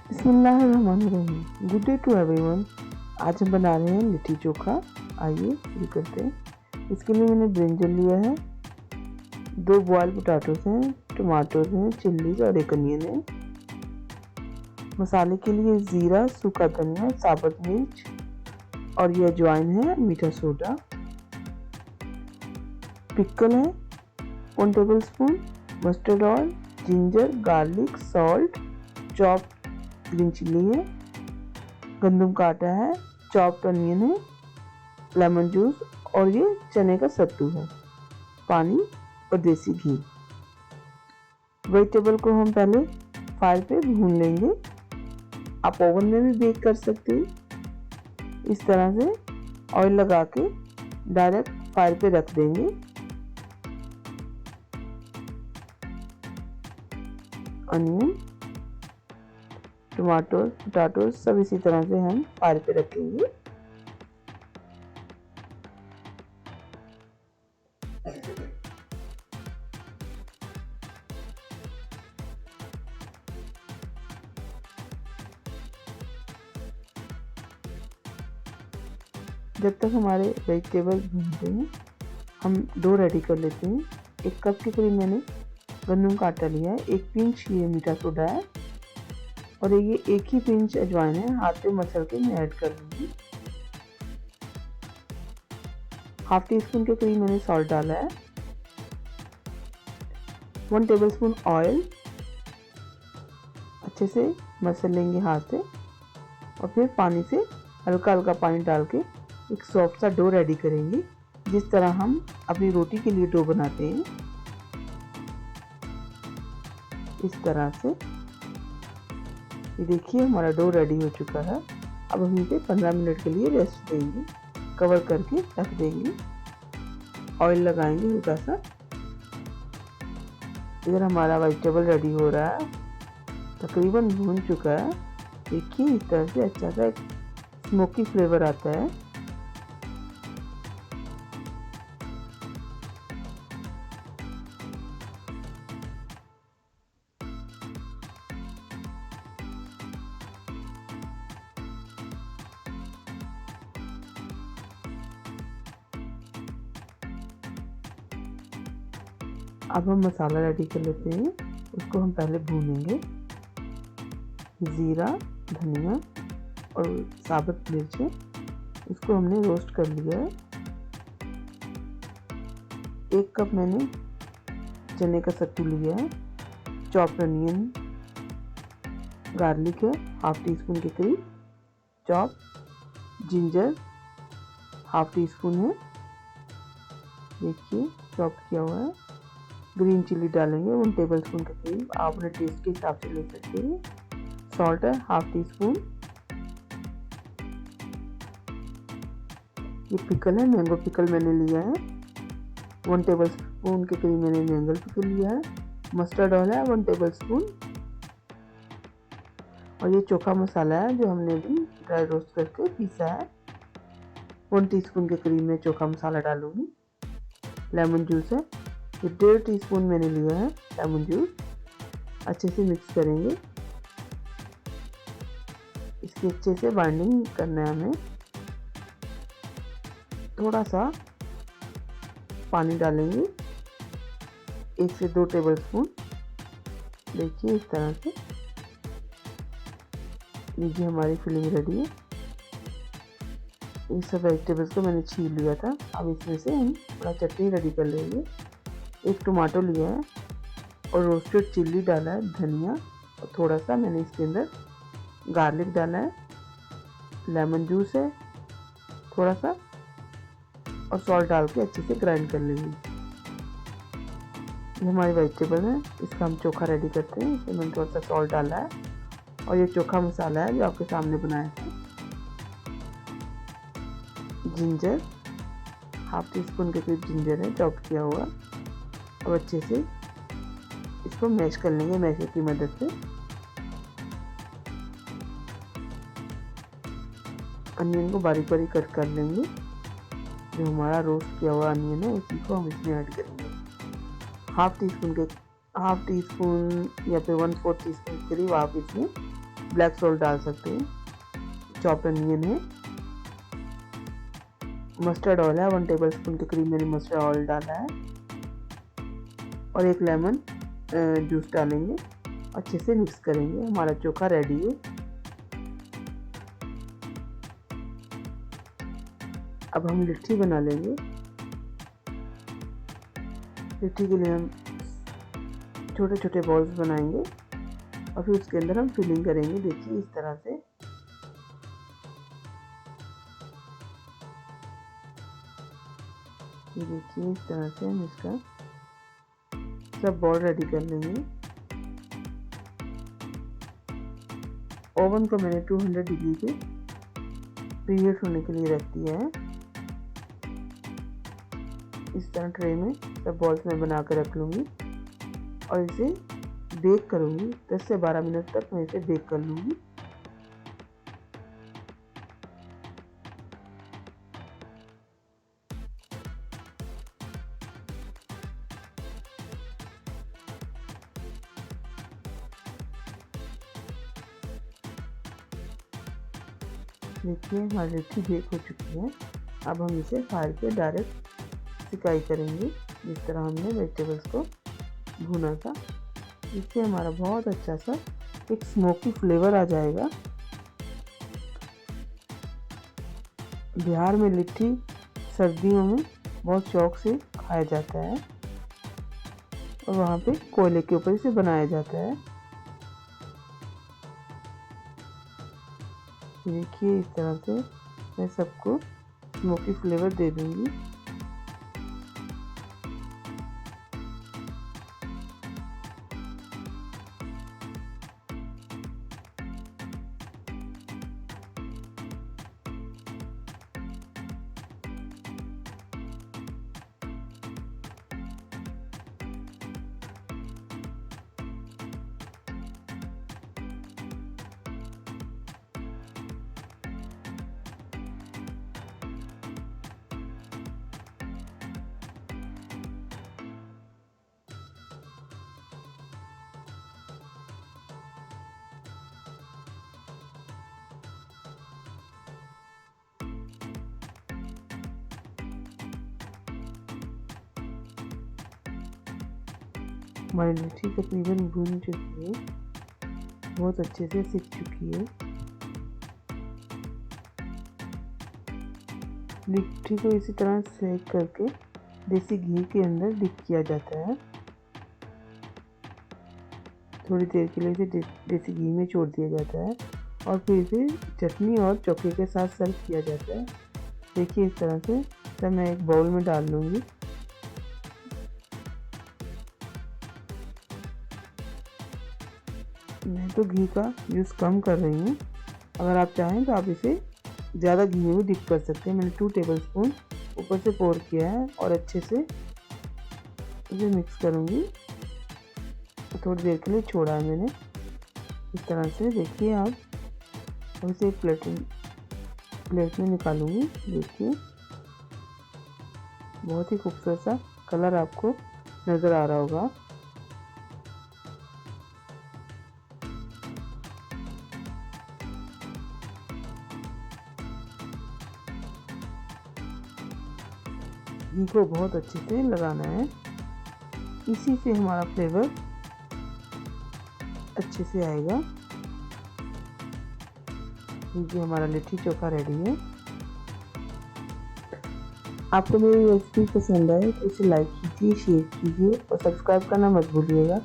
बिस्मिल्लाहिर्रहमानिर्रहीम। Good day to everyone. आज हम बना रहे हैं लिट्टी चोखा। आइए शुरू करते हैं। इसके लिए मैंने ब्रिंजल लिया है, 2 बॉयल पोटैटोस हैं, टमाटोज हैं, चिल्लीज और एक अनियन है। मसाले के लिए ज़ीरा, सूखा धनिया, साबुत मिर्च और ये अजवाइन है, मीठा सोडा। पिकल है 1 table spoon, mustard oil, ginger, garlic, salt, chop green chilli है, गंदम का आटा है, चॉप्ड अनियन है, लेमन जूस और ये चने का सत्तू है, पानी और देसी घी। वेजिटेबल को हम पहले फायर पे भून लेंगे। आप ओवन में भी बेक कर सकते हैं। इस तरह से ऑयल लगा के डायरेक्ट फायर पे रख देंगे। अनियन, टमाटो, पोटैटो सब इसी तरह से हम फायर पे रखेंगे। जब तक हमारे वेजिटेबल भूनते हैं हम डो रेडी कर लेते हैं। 1 कप के करीब मैंने गंदम का आटा लिया है, 1 पिंच ये मीठा सोडा है और ये 1 ही पिंच अजवाइन है। हाथ पे मसल के मैं ऐड कर लूँगी। हाफ टी स्पून के करीब मैंने सॉल्ट डाला है, 1 टेबल स्पून ऑयल। अच्छे से मसल लेंगे हाथ से और फिर पानी से हल्का हल्का पानी डाल के एक सॉफ्ट सा डो रेडी करेंगे, जिस तरह हम अपनी रोटी के लिए डो बनाते हैं। इस तरह से ये देखिए हमारा डो रेडी हो चुका है। अब हम इसे 15 मिनट के लिए रेस्ट देंगे, कवर करके रख देंगे। ऑयल लगाएंगे हल्का सा। इधर हमारा वेजिटेबल रेडी हो रहा है, तकरीबन भून चुका है। देखिए इस तरह से अच्छा सा एक स्मोकी फ्लेवर आता है। अब हम मसाला रेडी कर लेते हैं। उसको हम पहले भूनेंगे। ज़ीरा, धनिया और साबुत मिर्च इसको हमने रोस्ट कर लिया है। 1 कप मैंने चने का सत्तू लिया है, चॉप्ड अनियन, गार्लिक है हाफ टी स्पून के करीब, chop ginger half tea spoon है, देखिए चॉप किया हुआ है। ग्रीन चिल्ली डालेंगे 1 टेबल स्पून के करीब, आप अपने टेस्ट के हिसाब से ले सकते हैं। सॉल्ट है हाफ टी स्पून। ये पिकल है, मैंगो पिकल मैंने लिया है, 1 टेबल स्पून के करीब मैंने मैंगो पिकल लिया है। मस्टर्ड ऑयल है 1 टेबल स्पून और ये चोखा मसाला है जो हमने भी ड्राई रोस्ट करके पीसा है। 1 टीस्पून के करीब मैं चोखा मसाला डालूंगी। लेमन जूस है, ये 1.5 टीस्पून मैंने लिया है लेमन जूस। अच्छे से मिक्स करेंगे। इसकी अच्छे से बाइंडिंग करना है हमें। थोड़ा सा पानी डालेंगे, 1 से 2 टेबल स्पून। देखिए इस तरह से लीजिए हमारी फिलिंग रेडी है। इन सब वेजिटेबल्स को मैंने छील लिया था। अब इसमें से हम थोड़ा चटनी रेडी कर लेंगे। 1 टमाटो लिया है और रोस्टेड चिल्ली डाला है, धनिया और थोड़ा सा मैंने इसके अंदर गार्लिक डाला है, लेमन जूस है थोड़ा सा और सॉल्ट डाल के अच्छे से ग्राइंड कर लेंगे। ये हमारी वेजिटेबल है, इसका हम चोखा रेडी करते हैं। इसमें मैंने थोड़ा सा सॉल्ट डाला है और ये चोखा मसाला है जो आपके सामने बनाया है। जिंजर हाफ टी स्पून के करीब जिंजर है चॉप किया हुआ। अब अच्छे से इसको मैश कर लेंगे मैशर की मदद से। अनियन को बारीक बारीक कट कर लेंगे। जो हमारा रोस्ट किया हुआ अनियन है उसी को हम इसमें ऐड करेंगे। हाफ टी स्पून या फिर 1/4 टी स्पून के करीब आप इसमें ब्लैक सॉल्ट डाल सकते हैं। चॉप अनियन है, मस्टर्ड ऑयल है, 1 टेबलस्पून के करीब मैंने मस्टर्ड ऑयल डाला है और 1 लेमन जूस डालेंगे। अच्छे से मिक्स करेंगे। हमारा चोखा रेडी है। अब हम लिट्टी बना लेंगे। लिट्टी के लिए हम छोटे छोटे बॉल्स बनाएंगे और फिर उसके अंदर हम फिलिंग करेंगे। देखिए इस तरह से। ये देखिए इस तरह से हम इसका सब बॉल रेडी कर लेंगे। ओवन को मैंने 200 डिग्री पे प्रीहीट होने के लिए रख दिया है। इस तरह ट्रे में सब बॉल्स में बना कर रख लूँगी और इसे बेक करूँगी। 10 से 12 मिनट तक मैं इसे बेक कर लूँगी। देखिए हमारी लिट्टी बेक हो चुकी है। अब हम इसे फायर पे डायरेक्ट सिकाई करेंगे, जिस तरह हमने वेजिटेबल्स को भुना था। इससे हमारा बहुत अच्छा सा एक स्मोकी फ्लेवर आ जाएगा। बिहार में लिट्टी सर्दियों में बहुत शौक से खाया जाता है और वहाँ पे कोयले के ऊपर इसे बनाया जाता है। देखिए इस तरह से मैं सबको स्मोकी फ्लेवर दे दूँगी। हमारी लिट्टी तकरीबन भून चुकी है, बहुत अच्छे से सिक चुकी है। लिट्टी को इसी तरह सेक करके देसी घी के अंदर डिप किया जाता है। थोड़ी देर के लिए इसे देसी घी में छोड़ दिया जाता है और फिर इसे चटनी और चोखे के साथ सर्व किया जाता है। देखिए इस तरह से सब मैं एक बाउल में डाल लूँगी। मैं तो घी का यूज़ कम कर रही हूँ, अगर आप चाहें तो आप इसे ज़्यादा घी में भी डिप कर सकते हैं। मैंने 2 टेबलस्पून ऊपर से पोर किया है और अच्छे से इसे मिक्स करूँगी। तो थोड़ी देर के लिए छोड़ा है मैंने। इस तरह से देखिए आप। अब इसे एक प्लेट में निकालूंगी। देखिए बहुत ही खूबसूरत सा कलर आपको नज़र आ रहा होगा। घी को बहुत अच्छे से लगाना है, इसी से हमारा फ्लेवर अच्छे से आएगा। ये हमारा लिट्टी चोखा रेडी है। आपको मेरी रेसिपी पसंद आए तो इसे लाइक कीजिए, शेयर कीजिए और सब्सक्राइब करना मत भूलिएगा।